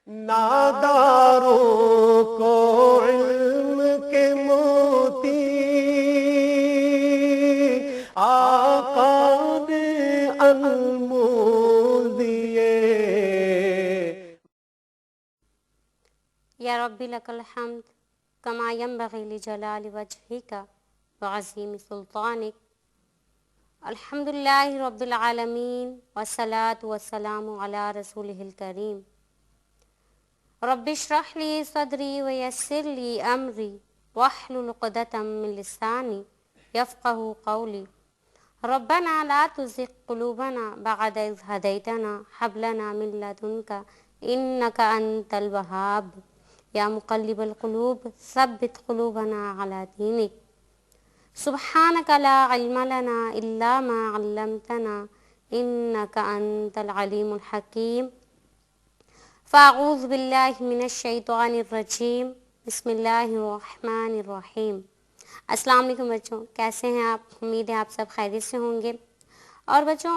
ناداروں کو علم کے موتی آقا نے انمول دیے۔ یا ربی لک الحمد کما ینبغی لجلال وجہک وعظیم سلطانک۔ الحمد للہ رب العالمین والصلاة والسلام علی رسولہ الکریم۔ رب اشرح لی صدری ویسر لی امری واحلل عقدۃ من لسانی یفقہوا قولی۔ ربنا لا تزغ قلوبنا بعد اذ ہدیتنا ہب لنا من لدنک انک انت الوہاب۔ یا مقلب القلوب ثبت قلوبنا علی دینک۔ سبحانک لا علم لنا الا ما علمتنا انک انت العلیم الحکیم۔ فاعوذ باللہ من الشیطان الرجیم، بسم اللہ الرحمن الرحیم۔ السلام علیکم بچوں، کیسے ہیں آپ؟ امید ہے آپ سب خیریت سے ہوں گے۔ اور بچوں،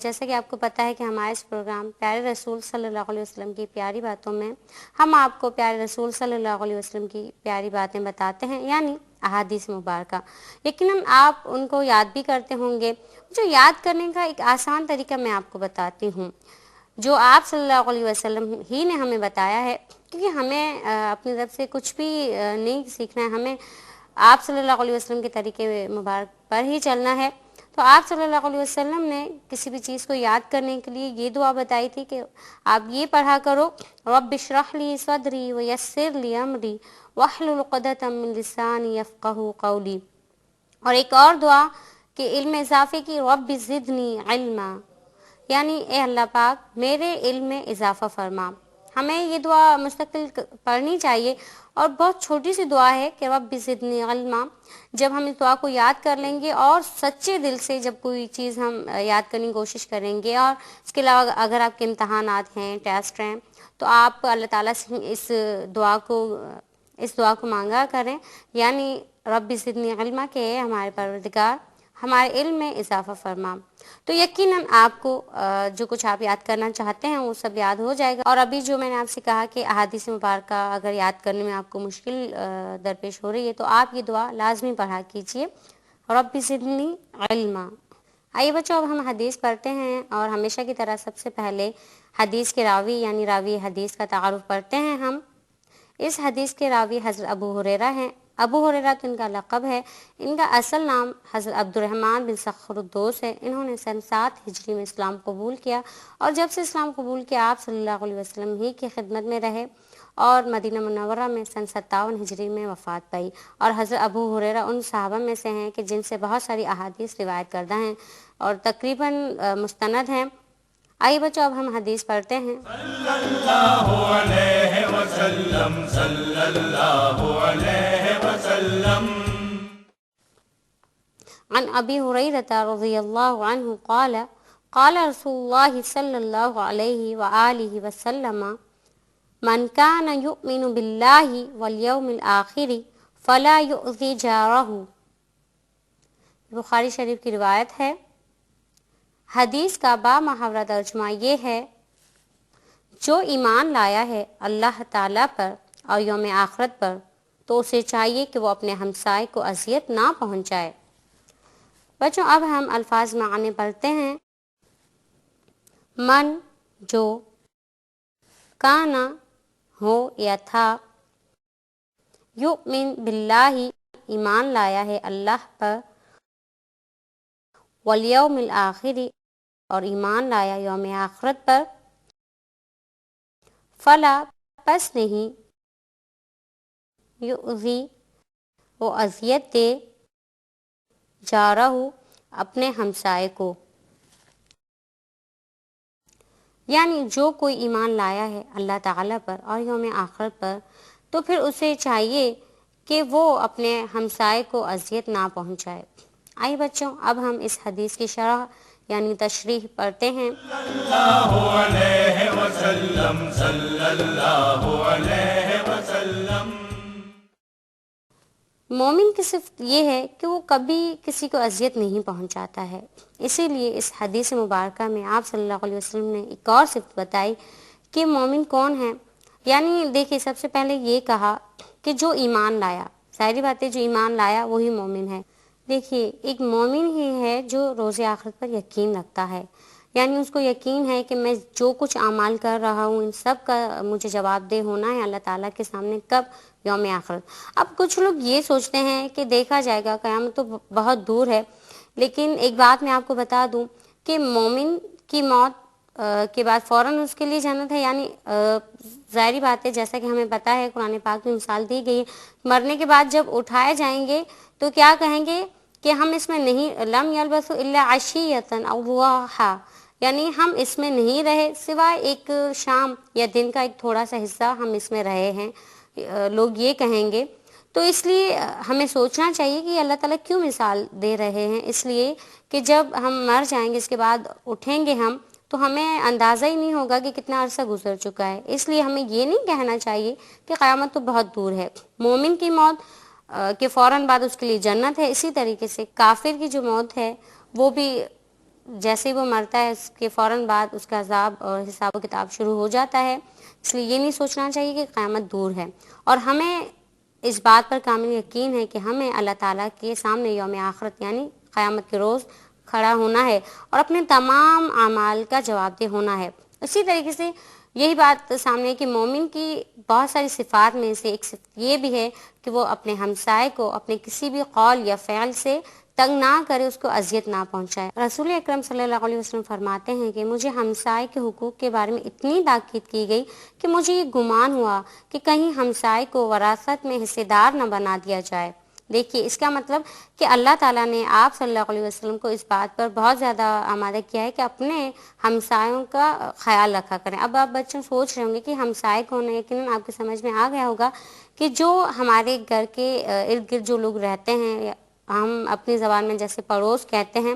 جیسا کہ آپ کو پتہ ہے کہ ہمارے اس پروگرام پیارے رسول صلی اللہ علیہ وسلم کی پیاری باتوں میں ہم آپ کو پیارے رسول صلی اللہ علیہ وسلم کی پیاری باتیں بتاتے ہیں، یعنی احادیث مبارکہ۔ یقیناً آپ ان کو یاد بھی کرتے ہوں گے۔ جو یاد کرنے کا ایک آسان طریقہ میں آپ کو بتاتی ہوں، جو آپ صلی اللہ علیہ وسلم ہی نے ہمیں بتایا ہے، کیونکہ ہمیں اپنی طرف سے کچھ بھی نہیں سیکھنا ہے، ہمیں آپ صلی اللہ علیہ وسلم کے طریقے مبارک پر ہی چلنا ہے۔ تو آپ صلی اللہ علیہ وسلم نے کسی بھی چیز کو یاد کرنے کے لیے یہ دعا بتائی تھی کہ آپ یہ پڑھا کرو، رب اشرح لی صدری ویسر لی امری واحلل عقدۃ من لسانی یفقہوا قولی۔ اور ایک اور دعا کہ علم اضافے کی، رب زدنی علما، یعنی اے اللہ پاک میرے علم میں اضافہ فرما۔ ہمیں یہ دعا مستقل پڑھنی چاہیے، اور بہت چھوٹی سی دعا ہے کہ رب زدنی علما۔ جب ہم اس دعا کو یاد کر لیں گے اور سچے دل سے جب کوئی چیز ہم یاد کرنے کی کوشش کریں گے، اور اس کے علاوہ اگر آپ کے امتحانات ہیں، ٹیسٹ ہیں، تو آپ اللہ تعالیٰ سے اس دعا کو مانگا کریں، یعنی رب زدنی علما، کہ اے ہمارے پروردگار ہمارے علم میں اضافہ فرما۔ تو یقیناً آپ کو جو کچھ آپ یاد کرنا چاہتے ہیں وہ سب یاد ہو جائے گا۔ اور ابھی جو میں نے آپ سے کہا کہ احادیث مبارکہ اگر یاد کرنے میں آپ کو مشکل درپیش ہو رہی ہے، تو آپ یہ دعا لازمی پڑھا کیجئے، رب زدنی علما۔ آئیے بچوں، اب ہم حدیث پڑھتے ہیں، اور ہمیشہ کی طرح سب سے پہلے حدیث کے راوی یعنی راوی حدیث کا تعارف پڑھتے ہیں ہم۔ اس حدیث کے راوی حضرت ابو ہریرہ ہیں۔ ابو ہریرہ تو ان کا لقب ہے، ان کا اصل نام حضرت عبد الرحمن بن صخر الدوس ہے۔ انہوں نے سن 7 ہجری میں اسلام قبول کیا، اور جب سے اسلام قبول کیا آپ صلی اللہ علیہ وسلم ہی کی خدمت میں رہے، اور مدینہ منورہ میں سن 57 ہجری میں وفات پائی۔ اور حضرت ابو ہریرہ ان صحابہ میں سے ہیں کہ جن سے بہت ساری احادیث روایت کردہ ہیں اور تقریباً مستند ہیں۔ آئیے بچوں، اب ہم حدیث پڑھتے ہیں۔ صلی اللہ علیہ وسلم، صلی اللہ علیہ وسلم۔ عن ابی ہریرہ رضی اللہ عنہ قال قال رسول اللہ صلی اللہ علیہ وآلہ وسلم من کان یؤمن باللہ والیوم الآخر فلا یؤذی جارہ۔ بخاری شریف کی روایت ہے۔ حدیث کا بامحاورہ ترجمہ یہ ہے، جو ایمان لایا ہے اللہ تعالیٰ پر اور یوم آخرت پر، تو اسے چاہیے کہ وہ اپنے ہمسائے کو اذیت نہ پہنچائے۔ بچوں، اب ہم الفاظ معنی پڑھتے ہیں۔ من، جو، کانا، ہو یا تھا، یؤمن باللہ، ایمان لایا ہے اللہ پر، والیوم الآخر، اور ایمان لایا یوم آخرت پر، فلا، پس نہیں، یؤذی، وہ اذیت دے، جارہ، اپنے ہمسائے کو، یعنی جو کوئی ایمان لایا ہے اللہ تعالیٰ پر اور یوم آخرت پر، تو پھر اسے چاہیے کہ وہ اپنے ہمسائے کو اذیت نہ پہنچائے۔ آئیے بچوں، اب ہم اس حدیث کی شرح یعنی تشریح پڑھتے ہیں۔ صلی اللہ علیہ وسلم، صلی اللہ علیہ وسلم۔ مومن کی صفت یہ ہے کہ وہ کبھی کسی کو اذیت نہیں پہنچاتا ہے۔ اسی لیے اس حدیث مبارکہ میں آپ صلی اللہ علیہ وسلم نے ایک اور صفت بتائی کہ مومن کون ہے، یعنی دیکھیے سب سے پہلے یہ کہا کہ جو ایمان لایا، ظاہری بات ہے جو ایمان لایا وہی مومن ہے۔ دیکھیے ایک مومن ہی ہے جو روز آخرت پر یقین رکھتا ہے، یعنی اس کو یقین ہے کہ میں جو کچھ اعمال کر رہا ہوں ان سب کا مجھے جواب دہ ہونا ہے اللہ تعالیٰ کے سامنے، کب؟ یوم آخرت۔ اب کچھ لوگ یہ سوچتے ہیں کہ دیکھا جائے گا، قیامت تو بہت دور ہے، لیکن ایک بات میں آپ کو بتا دوں کہ مومن کی موت کے بعد فوراً اس کے لیے جنت ہے، یعنی ظاہری بات ہے جیسا کہ ہمیں پتہ ہے قرآن پاک میں مثال دی گئی ہے، مرنے کے بعد جب اٹھائے جائیں گے تو کیا کہیں گے کہ ہم اس میں نہیں، لم یلبثوا الا عشیۃ او ضحیٰ، یعنی ہم اس میں نہیں رہے سوائے ایک شام یا دن کا ایک تھوڑا سا حصہ ہم اس میں رہے ہیں، لوگ یہ کہیں گے۔ تو اس لیے ہمیں سوچنا چاہیے کہ اللہ تعالیٰ کیوں مثال دے رہے ہیں، اس لیے کہ جب ہم مر جائیں گے اس کے بعد اٹھیں گے ہم تو ہمیں اندازہ ہی نہیں ہوگا کہ کتنا عرصہ گزر چکا ہے، اس لیے ہمیں یہ نہیں کہنا چاہیے کہ قیامت تو بہت دور ہے۔ مومن کی موت کے فوراً بعد اس کے لیے جنت ہے، اسی طریقے سے کافر کی جو موت ہے وہ بھی جیسے ہی وہ مرتا ہے اس کے فوراً بعد اس کا عذاب اور حساب و کتاب شروع ہو جاتا ہے، اس لیے یہ نہیں سوچنا چاہیے کہ قیامت دور ہے، اور ہمیں اس بات پر کامل یقین ہے کہ ہمیں اللہ تعالیٰ کے سامنے یوم آخرت یعنی قیامت کے روز کھڑا ہونا ہے اور اپنے تمام اعمال کا جواب دہ ہونا ہے۔ اسی طریقے سے یہی بات سامنے ہے کہ مومن کی بہت ساری صفات میں سے ایک صفت یہ بھی ہے کہ وہ اپنے ہمسائے کو اپنے کسی بھی قول یا فعل سے تنگ نہ کرے، اس کو اذیت نہ پہنچائے۔ رسول اکرم صلی اللہ علیہ وسلم فرماتے ہیں کہ مجھے ہمسائے کے حقوق کے بارے میں اتنی تاکید کی گئی کہ مجھے یہ گمان ہوا کہ کہیں ہمسائے کو وراثت میں حصے دار نہ بنا دیا جائے۔ دیکھیے اس کا مطلب کہ اللہ تعالیٰ نے آپ صلی اللہ علیہ وسلم کو اس بات پر بہت زیادہ آمادہ کیا ہے کہ اپنے ہمسایوں کا خیال رکھا کریں۔ اب آپ بچوں سوچ رہے ہوں گے کہ ہمسائے کون ہے، یقیناً آپ کی سمجھ میں آ گیا ہوگا کہ جو ہمارے گھر کے ارد گرد جو لوگ رہتے ہیں، ہم اپنی زبان میں جیسے پڑوس کہتے ہیں،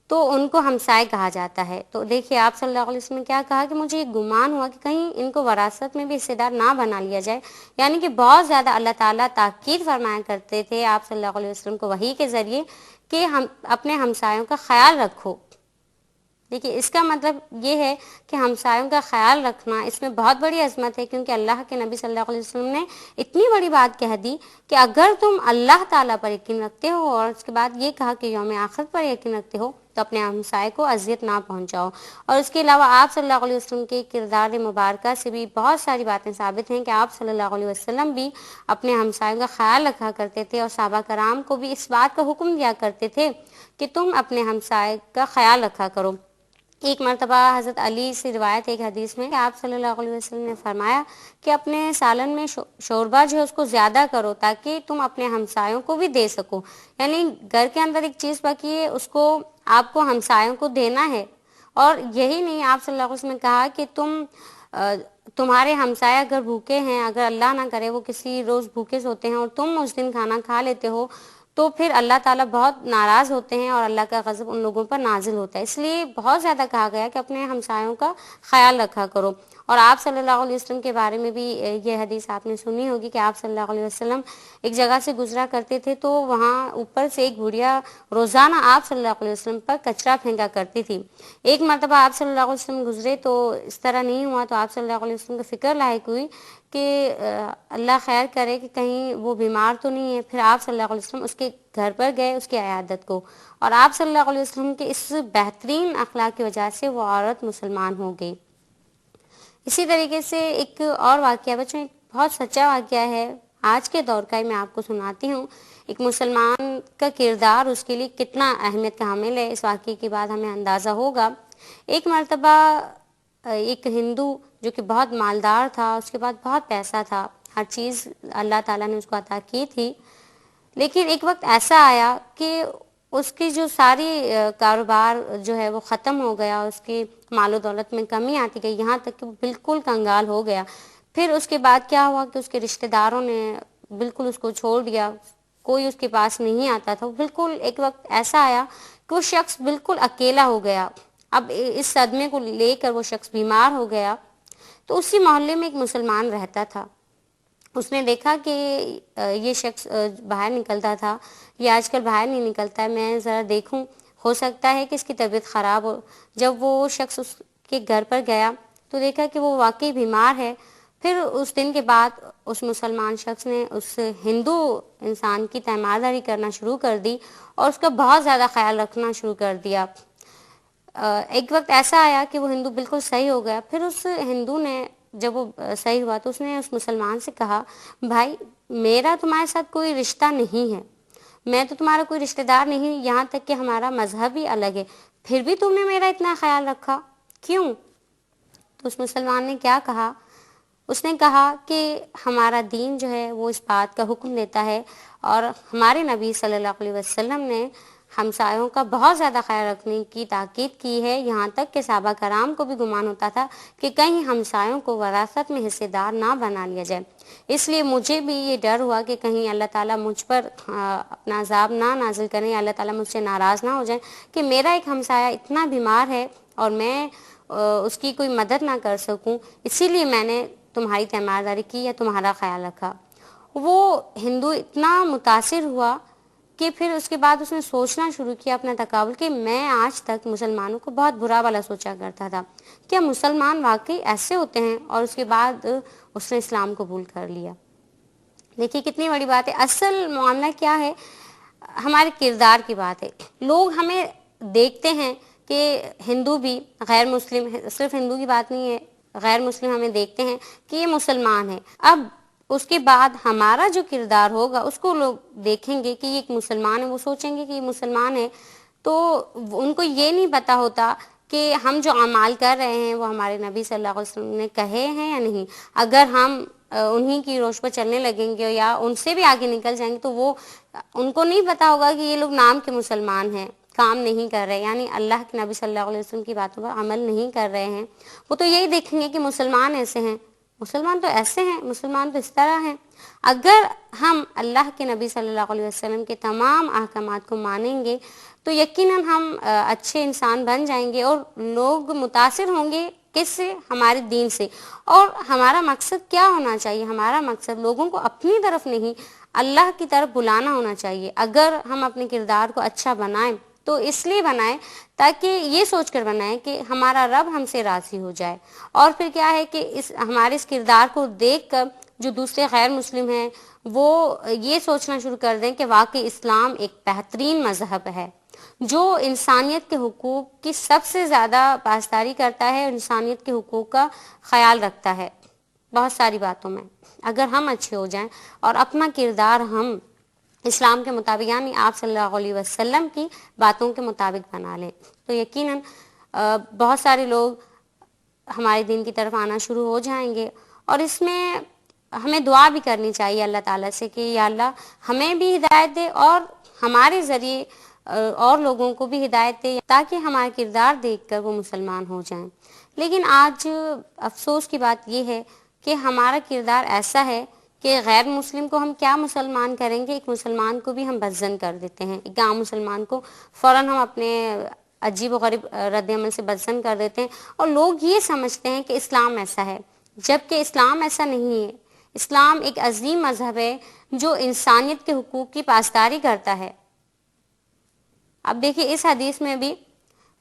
تو ان کو ہمسائے کہا جاتا ہے۔ تو دیکھیے آپ صلی اللہ علیہ وسلم نے کیا کہا کہ مجھے یہ گمان ہوا کہ کہیں ان کو وراثت میں بھی حصے دار نہ بنا لیا جائے، یعنی کہ بہت زیادہ اللہ تعالیٰ تاکید فرمایا کرتے تھے آپ صلی اللہ علیہ وسلم کو وحی کے ذریعے کہ ہم اپنے ہمسایوں کا خیال رکھو۔ دیکھیے اس کا مطلب یہ ہے کہ ہمسایوں کا خیال رکھنا اس میں بہت بڑی عظمت ہے، کیونکہ اللہ کے نبی صلی اللہ علیہ وسلم نے اتنی بڑی بات کہہ دی کہ اگر تم اللہ تعالیٰ پر یقین رکھتے ہو اور اس کے بعد یہ کہا کہ یوم آخرت پر یقین رکھتے ہو تو اپنے ہمسائے کو اذیت نہ پہنچاؤ۔ اور اس کے علاوہ آپ صلی اللہ علیہ وسلم کے کردار مبارکہ سے بھی بہت ساری باتیں ثابت ہیں کہ آپ صلی اللہ علیہ وسلم بھی اپنے ہمسایوں کا خیال رکھا کرتے تھے، اور صحابہ کرام کو بھی اس بات کا حکم دیا کرتے تھے کہ تم اپنے ہمسائے کا خیال رکھا کرو۔ ایک مرتبہ حضرت علی سے روایت ایک حدیث میں کہ آپ صلی اللہ علیہ وسلم نے فرمایا کہ اپنے سالن میں شوربہ جو ہے اس کو زیادہ کرو تاکہ تم اپنے ہمسایوں کو بھی دے سکو، یعنی گھر کے اندر ایک چیز پکی ہے اس کو آپ کو ہمسایوں کو دینا ہے۔ اور یہی نہیں، آپ صلی اللہ علیہ وسلم نے کہا کہ تمہارے ہمسایہ اگر بھوکے ہیں، اگر اللہ نہ کرے وہ کسی روز بھوکے سوتے ہیں اور تم اس دن کھانا کھا لیتے ہو تو پھر اللہ تعالیٰ بہت ناراض ہوتے ہیں اور اللہ کا غضب ان لوگوں پر نازل ہوتا ہے، اس لیے بہت زیادہ کہا گیا کہ اپنے ہمسایوں کا خیال رکھا کرو۔ اور آپ صلی اللہ علیہ وسلم کے بارے میں بھی یہ حدیث آپ نے سنی ہوگی کہ آپ صلی اللہ علیہ وسلم ایک جگہ سے گزرا کرتے تھے تو وہاں اوپر سے ایک بڑھیا روزانہ آپ صلی اللہ علیہ وسلم پر کچرا پھینکا کرتی تھی۔ ایک مرتبہ آپ صلی اللہ علیہ وسلم گزرے تو اس طرح نہیں ہوا تو آپ صلی اللہ علیہ وسلم کو فکر لاحق ہوئی کہ اللہ خیر کرے کہ کہیں وہ بیمار تو نہیں ہے، پھر آپ صلی اللہ علیہ وسلم اس کے گھر پر گئے اس کی عیادت کو، اور آپ صلی اللہ علیہ وسلم کے اس بہترین اخلاق کی وجہ سے وہ عورت مسلمان ہو گئی۔ اسی طریقے سے ایک اور واقعہ بچوں، ایک بہت سچا واقعہ ہے آج کے دور کا ہی میں آپ کو سناتی ہوں۔ ایک مسلمان کا کردار اس کے لیے کتنا اہمیت کا حامل ہے، اس واقعے کے بعد ہمیں اندازہ ہوگا۔ ایک مرتبہ ایک ہندو جو کہ بہت مالدار تھا، اس کے بعد بہت پیسہ تھا، ہر چیز اللہ تعالیٰ نے اس کو عطا کی تھی، لیکن ایک وقت ایسا آیا کہ اس کی جو ساری کاروبار جو ہے وہ ختم ہو گیا، اس کی مال و دولت میں کمی آتی گئی، یہاں تک کہ وہ بالکل کنگال ہو گیا۔ پھر اس کے بعد کیا ہوا کہ اس کے رشتہ داروں نے بالکل اس کو چھوڑ دیا، کوئی اس کے پاس نہیں آتا تھا، بالکل ایک وقت ایسا آیا کہ وہ شخص بالکل اکیلا ہو گیا۔ اب اس صدمے کو لے کر وہ شخص بیمار ہو گیا، تو اسی محلے میں ایک مسلمان رہتا تھا، اس نے دیکھا کہ یہ شخص باہر نکلتا تھا، یہ آج کل باہر نہیں نکلتا ہے، میں ذرا دیکھوں، ہو سکتا ہے کہ اس کی طبیعت خراب ہو۔ جب وہ شخص اس کے گھر پر گیا تو دیکھا کہ وہ واقعی بیمار ہے. پھر اس دن کے بعد اس مسلمان شخص نے اس ہندو انسان کی تیمارداری کرنا شروع کر دی اور اس کا بہت زیادہ خیال رکھنا شروع کر دیا. ایک وقت ایسا آیا کہ وہ ہندو بالکل صحیح ہو گیا. پھر اس ہندو نے جب وہ صحیح ہوا تو اس نے اس مسلمان سے کہا بھائی میرا تمہارے ساتھ کوئی رشتہ نہیں ہے, میں تو تمہارا کوئی رشتہ دار نہیں, یہاں تک کہ ہمارا مذہب ہی الگ ہے, پھر بھی تم نے میرا اتنا خیال رکھا کیوں؟ تو اس مسلمان نے کیا کہا, اس نے کہا کہ ہمارا دین جو ہے وہ اس بات کا حکم دیتا ہے اور ہمارے نبی صلی اللہ علیہ وسلم نے ہمسایوں کا بہت زیادہ خیال رکھنے کی تاکید کی ہے, یہاں تک کہ صحابہ کرام کو بھی گمان ہوتا تھا کہ کہیں ہمسایوں کو وراثت میں حصے دار نہ بنا لیا جائے. اس لیے مجھے بھی یہ ڈر ہوا کہ کہیں اللہ تعالیٰ مجھ پر اپنا عذاب نہ نازل کریں, اللہ تعالیٰ مجھ سے ناراض نہ ہو جائیں کہ میرا ایک ہمسایہ اتنا بیمار ہے اور میں اس کی کوئی مدد نہ کر سکوں, اسی لیے میں نے تمہاری تیمارداری کی یا تمہارا خیال رکھا. وہ ہندو اتنا متاثر ہوا کہ پھر اس کے بعد اس نے سوچنا شروع کیا اپنا تقابل کہ میں آج تک مسلمانوں کو بہت برا بھلا سوچا کرتا تھا, کیا مسلمان واقعی ایسے ہوتے ہیں؟ اور اس کے بعد اس نے اسلام قبول کر لیا. دیکھیے کتنی بڑی بات ہے. اصل معاملہ کیا ہے, ہمارے کردار کی بات ہے. لوگ ہمیں دیکھتے ہیں کہ ہندو بھی غیر مسلم, صرف ہندو کی بات نہیں ہے, غیر مسلم ہمیں دیکھتے ہیں کہ یہ مسلمان ہے. اب اس کے بعد ہمارا جو کردار ہوگا اس کو لوگ دیکھیں گے کہ یہ ایک مسلمان ہے, وہ سوچیں گے کہ یہ مسلمان ہے, تو ان کو یہ نہیں پتا ہوتا کہ ہم جو اعمال کر رہے ہیں وہ ہمارے نبی صلی اللہ علیہ وسلم نے کہے ہیں یا نہیں. اگر ہم انہی کی روش پر چلنے لگیں گے یا ان سے بھی آگے نکل جائیں گے تو وہ ان کو نہیں پتا ہوگا کہ یہ لوگ نام کے مسلمان ہیں, کام نہیں کر رہے, یعنی اللہ کے نبی صلی اللہ علیہ وسلم کی باتوں پر عمل نہیں کر رہے ہیں. وہ تو یہی دیکھیں گے کہ مسلمان ایسے ہیں, مسلمان تو ایسے ہیں, مسلمان تو اس طرح ہیں. اگر ہم اللہ کے نبی صلی اللہ علیہ وسلم کے تمام احکامات کو مانیں گے تو یقیناً ہم اچھے انسان بن جائیں گے اور لوگ متاثر ہوں گے کس سے؟ ہمارے دین سے. اور ہمارا مقصد کیا ہونا چاہیے؟ ہمارا مقصد لوگوں کو اپنی طرف نہیں اللہ کی طرف بلانا ہونا چاہیے. اگر ہم اپنے کردار کو اچھا بنائیں تو اس لیے بنائیں تاکہ یہ سوچ کر بنائیں کہ ہمارا رب ہم سے راضی ہو جائے. اور پھر کیا ہے کہ ہمارے اس کردار کو دیکھ کر جو دوسرے غیر مسلم ہیں وہ یہ سوچنا شروع کر دیں کہ واقعی اسلام ایک بہترین مذہب ہے جو انسانیت کے حقوق کی سب سے زیادہ پاسداری کرتا ہے, انسانیت کے حقوق کا خیال رکھتا ہے بہت ساری باتوں میں. اگر ہم اچھے ہو جائیں اور اپنا کردار ہم اسلام کے مطابق یعنی آپ صلی اللہ علیہ وسلم کی باتوں کے مطابق بنا لیں تو یقیناً بہت سارے لوگ ہمارے دین کی طرف آنا شروع ہو جائیں گے. اور اس میں ہمیں دعا بھی کرنی چاہیے اللہ تعالیٰ سے کہ یا اللہ ہمیں بھی ہدایت دے اور ہمارے ذریعے اور لوگوں کو بھی ہدایت دے تاکہ ہمارا کردار دیکھ کر وہ مسلمان ہو جائیں. لیکن آج افسوس کی بات یہ ہے کہ ہمارا کردار ایسا ہے کہ غیر مسلم کو ہم کیا مسلمان کریں گے, ایک مسلمان کو بھی ہم بدظن کر دیتے ہیں, ایک عام مسلمان کو فوراً ہم اپنے عجیب و غریب رد عمل سے بدظن کر دیتے ہیں اور لوگ یہ سمجھتے ہیں کہ اسلام ایسا ہے, جبکہ اسلام ایسا نہیں ہے. اسلام ایک عظیم مذہب ہے جو انسانیت کے حقوق کی پاسداری کرتا ہے. اب دیکھیے اس حدیث میں بھی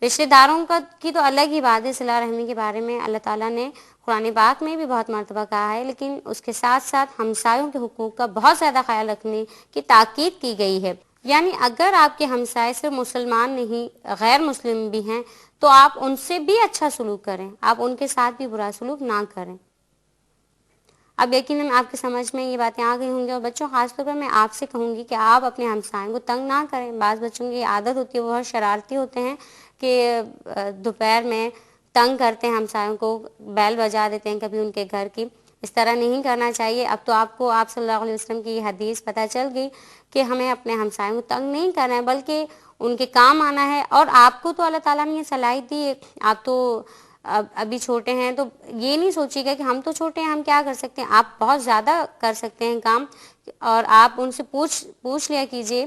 رشتہ داروں کی تو الگ ہی بات ہے, صلہ رحمی کے بارے میں اللہ تعالیٰ نے قرآن پاک میں بھی بہت مرتبہ کہا ہے, لیکن اس کے ساتھ ساتھ ہمسایوں کے حقوق کا بہت زیادہ خیال رکھنے کی تاکید کی گئی ہے. یعنی اگر آپ کے ہمسائے صرف مسلمان نہیں غیر مسلم بھی ہیں تو آپ ان سے بھی اچھا سلوک کریں, آپ ان کے ساتھ بھی برا سلوک نہ کریں. اب یقیناً آپ کی سمجھ میں یہ باتیں آ گئی ہوں گی. اور بچوں خاص طور پر میں آپ سے کہوں گی کہ آپ اپنے ہمسائوں کو تنگ نہ کریں. بعض بچوں کی عادت ہوتی ہے, وہ بہت شرارتی ہوتے ہیں کہ دوپہر میں تنگ کرتے ہیں ہمسایوں کو, بیل بجا دیتے ہیں کبھی ان کے گھر کی. اس طرح نہیں کرنا چاہیے. اب تو آپ کو آپ صلی اللہ علیہ وسلم کی حدیث پتہ چل گئی کہ ہمیں اپنے ہمسایوں کو تنگ نہیں کرنا ہے بلکہ ان کے کام آنا ہے. اور آپ کو تو اللہ تعالیٰ نے یہ صلاحیت دی ہے, آپ تو ابھی چھوٹے ہیں تو یہ نہیں سوچیے گا کہ ہم تو چھوٹے ہیں ہم کیا کر سکتے ہیں. آپ بہت زیادہ کر سکتے ہیں کام, اور آپ ان سے پوچھ لیا کیجئے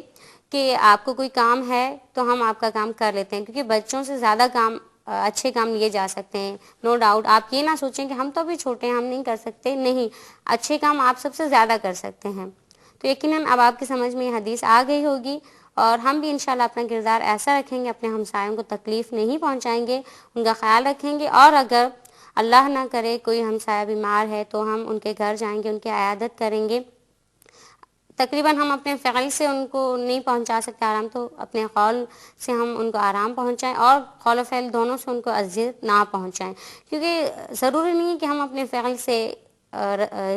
کہ آپ کو کوئی کام ہے تو ہم آپ کا کام کر لیتے ہیں, کیونکہ بچوں سے زیادہ کام اچھے کام لیے جا سکتے ہیں. نو ڈاؤٹ آپ یہ نہ سوچیں کہ ہم تو ابھی چھوٹے ہیں ہم نہیں کر سکتے, نہیں, اچھے کام آپ سب سے زیادہ کر سکتے ہیں. تو یقیناً اب آپ کی سمجھ میں یہ حدیث آ گئی ہوگی اور ہم بھی انشاءاللہ اپنا کردار ایسا رکھیں گے, اپنے ہمسایوں کو تکلیف نہیں پہنچائیں گے, ان کا خیال رکھیں گے. اور اگر اللہ نہ کرے کوئی ہمسایہ بیمار ہے تو ہم ان کے گھر جائیں گے، ان کی عیادت کریں گے. تقریباً ہم اپنے فعل سے ان کو نہیں پہنچا سکتے آرام، تو اپنے قول سے ہم ان کو آرام پہنچائیں، اور قول و فعل دونوں سے ان کو اذیت نہ پہنچائیں، کیونکہ ضروری نہیں ہے کہ ہم اپنے فعل سے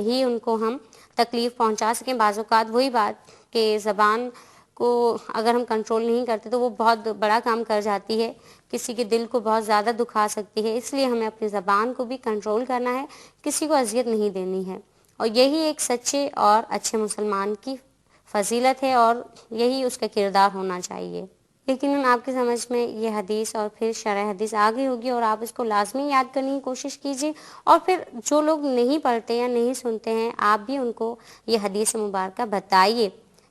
ہی ان کو ہم تکلیف پہنچا سکیں. بعض اوقات وہی بات کہ زبان کو اگر ہم کنٹرول نہیں کرتے تو وہ بہت بڑا کام کر جاتی ہے، کسی کے دل کو بہت زیادہ دکھا سکتی ہے. اس لیے ہمیں اپنی زبان کو بھی کنٹرول کرنا ہے، کسی کو اذیت نہیں دینی ہے، اور یہی ایک سچے اور اچھے مسلمان کی فضیلت ہے، اور یہی اس کا کردار ہونا چاہیے. یقیناً آپ کی سمجھ میں یہ حدیث اور پھر شرح حدیث آ گئی ہوگی، اور آپ اس کو لازمی یاد کرنے کی کوشش کیجیے. اور پھر جو لوگ نہیں پڑھتے یا نہیں سنتے ہیں، آپ بھی ان کو یہ حدیث مبارکہ بتائیے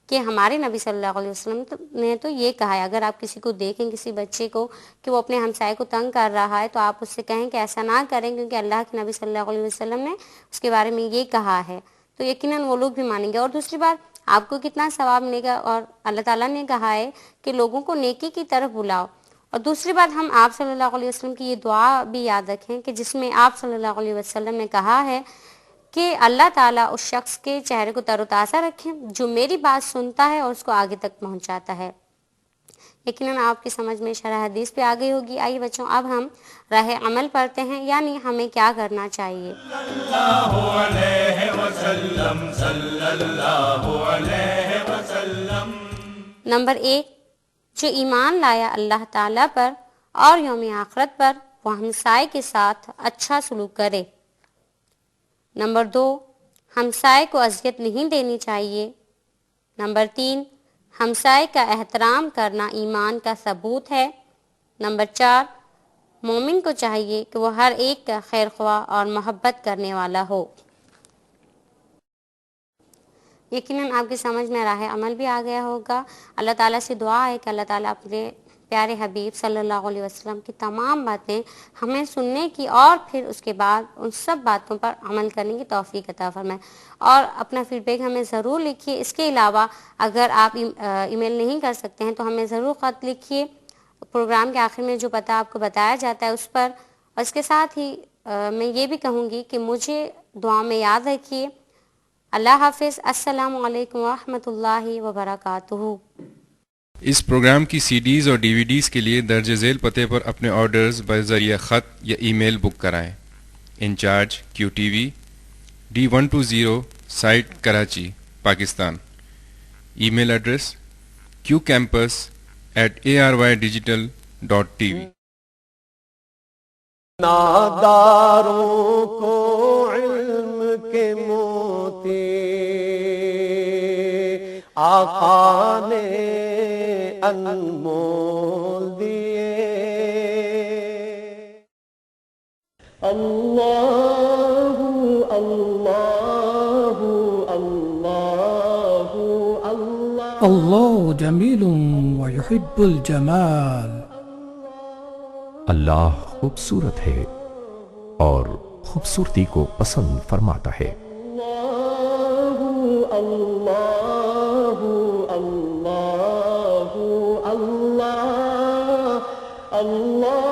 کہ ہمارے نبی صلی اللہ علیہ وسلم نے تو یہ کہا ہے. اگر آپ کسی کو دیکھیں، کسی بچے کو کہ وہ اپنے ہمسائے کو تنگ کر رہا ہے، تو آپ اس سے کہیں کہ ایسا نہ کریں، کیونکہ اللہ کے نبی صلی اللہ علیہ وسلم نے اس کے بارے میں یہ کہا ہے. تو یقیناً وہ لوگ بھی مانیں گے. اور دوسری بات، آپ کو کتنا ثواب ملے گا، اور اللہ تعالیٰ نے کہا ہے کہ لوگوں کو نیکی کی طرف بلاؤ. اور دوسری بات، ہم آپ صلی اللہ علیہ وسلم کی یہ دعا بھی یاد رکھیں کہ جس میں آپ صلی اللہ علیہ وسلم نے کہا ہے کہ اللہ تعالیٰ اس شخص کے چہرے کو تر و تازہ رکھیں جو میری بات سنتا ہے اور اس کو آگے تک پہنچاتا ہے. یقیناً آپ کی سمجھ میں شرح حدیث پہ آ گئی ہوگی. آئیے بچوں، اب ہم راہ عمل پڑھتے ہیں، یعنی ہمیں کیا کرنا چاہیے. اللہ علیہ وسلم صلی اللہ علیہ وسلم. نمبر 1، جو ایمان لایا اللہ تعالیٰ پر اور یوم آخرت پر، وہ ہمسائے کے ساتھ اچھا سلوک کرے. نمبر 2، ہمسائے کو اذیت نہیں دینی چاہیے. نمبر 3، ہمسائے کا احترام کرنا ایمان کا ثبوت ہے. نمبر 4، مومن کو چاہیے کہ وہ ہر ایک کا خیر خواہ اور محبت کرنے والا ہو. یقیناً آپ کی سمجھ میں راہ عمل بھی آ گیا ہوگا. اللہ تعالیٰ سے دعا ہے کہ اللہ تعالیٰ اپنے پیارے حبیب صلی اللہ علیہ وسلم کی تمام باتیں ہمیں سننے کی اور پھر اس کے بعد ان سب باتوں پر عمل کرنے کی توفیق عطا فرمائے. اور اپنا فیڈ بیک ہمیں ضرور لکھیے. اس کے علاوہ اگر آپ ای میل نہیں کر سکتے ہیں تو ہمیں ضرور خط لکھیے. پروگرام کے آخر میں جو پتہ آپ کو بتایا جاتا ہے اس پر. اور اس کے ساتھ ہی میں یہ بھی کہوں گی کہ مجھے دعا میں یاد رکھیے. اللہ حافظ. السلام علیکم ورحمۃ اللہ وبرکاتہ. اس پروگرام کی سی ڈیز اور ڈی وی ڈیز کے لیے درج ذیل پتے پر اپنے آرڈرز بذریعہ خط یا ای میل بک کرائیں. Incharge QTV D120 site Karachi Pakistan. Email address qcampus@arydigital.tv. ناداروں کو علم کے موتی آقا نے انمول دیے. اللہ اللہ اللہ اللہ. اللہ جمیل ویحب الجمال. اللہ خوبصورت ہے اور خوبصورتی کو پسند فرماتا ہے. اللہ اللہ اللہ اللہ اللہ.